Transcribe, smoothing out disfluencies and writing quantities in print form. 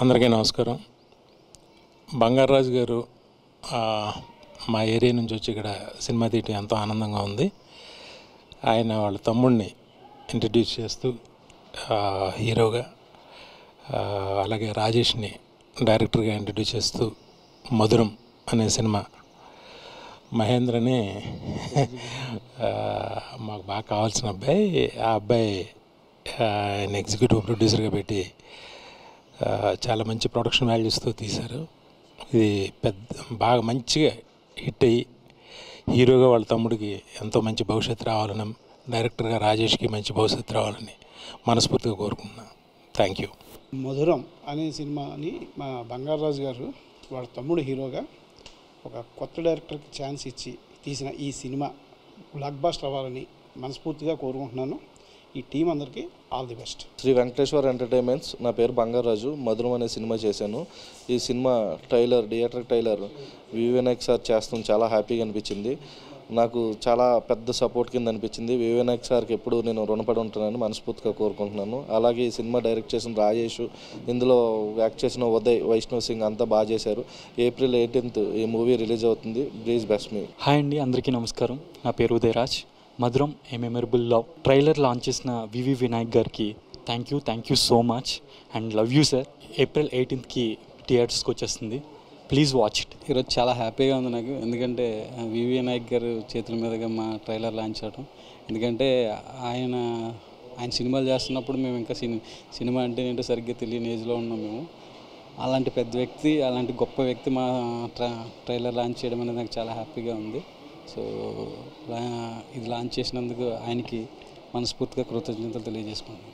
అందరికీ నమస్కారం. బంగారాజు గారు మా ఏరియా నుంచి వచ్చి ఇక్కడ సినిమా తీయటం ఎంతో ఆనందంగా ఉంది. ఆయన వాళ్ళ తమ్ముడిని ఇంట్రడ్యూస్ చేస్తూ హీరోగా, అలాగే రాజేష్ని డైరెక్టర్గా ఇంట్రడ్యూస్ చేస్తూ మధురం అనే సినిమా మహేంద్రని మాకు బాగా కావాల్సిన అబ్బాయి. ఆ అబ్బాయి ఆయన ఎగ్జిక్యూటివ్ ప్రొడ్యూసర్గా పెట్టి చాలా మంచి ప్రొడక్షన్ వాల్యూస్తో తీశారు. ఇది బాగా మంచిగా హిట్ అయ్యి హీరోగా వాళ్ళ తమ్ముడికి ఎంతో మంచి భవిష్యత్తు రావాలని, డైరెక్టర్గా రాజేష్కి మంచి భవిష్యత్తు రావాలని మనస్ఫూర్తిగా కోరుకుంటున్నాను. Thank you. మధురం అనే సినిమాని మా బంగారాజు గారు వాళ్ళ తమ్ముడు హీరోగా ఒక కొత్త డైరెక్టర్కి ఛాన్స్ ఇచ్చి తీసిన ఈ సినిమా బ్లాక్ బస్టర్ అవ్వాలని మనస్ఫూర్తిగా కోరుకుంటున్నాను. ఈ టీం అందరికీ all the best. Sri Venkateswara entertainments. నా పేరు బంగారాజు. మధురం అనే సినిమా చేశాను. ఈ cinema theatre trailer V V Vinayak sir చేస్తాం, చాలా హ్యాపీగా అనిపించింది. నాకు చాలా పెద్ద సపోర్ట్ కింద అనిపించింది. వివినాయక్ సార్కి ఎప్పుడు నేను రుణపడి ఉంటానని మనస్ఫూర్తిగా కోరుకుంటున్నాను. అలాగే ఈ సినిమా డైరెక్ట్ చేసిన రాజేష్, ఇందులో యాక్ట్ చేసిన ఉదయ్, వైష్ణవ్ సింగ్ అంతా బాగా చేశారు. April 18th ఈ మూవీ రిలీజ్ అవుతుంది. Please best me. హాయ్ అండి, అందరికీ నమస్కారం. నా పేరు ఉదయరాజ్. మధురం ఏ మెమరబుల్ లవ్ ట్రైలర్ లాంచ్ చేసిన వివి వినాయక్ గారికి thank you so much and love you sir. April 18th థియేటర్స్కి వచ్చేస్తుంది. Please watch it. ఈరోజు చాలా హ్యాపీగా ఉంది నాకు, ఎందుకంటే వివి వినాయక్ గారు చేతుల మీదుగా మా ట్రైలర్ లాంచ్ చేయడం. ఎందుకంటే ఆయన సినిమాలు చేస్తున్నప్పుడు మేము ఇంకా సినిమా అంటే ఏంటో సరిగ్గా తెలియని ఏజ్లో ఉన్నాం మేము. అలాంటి పెద్ద వ్యక్తి, అలాంటి గొప్ప వ్యక్తి మా ట్రైలర్ లాంచ్ చేయడం అనేది నాకు చాలా హ్యాపీగా ఉంది. సో ఇది లాంచ్ చేసినందుకు ఆయనకి మనస్ఫూర్తిగా కృతజ్ఞతలు తెలియజేసుకున్నాను.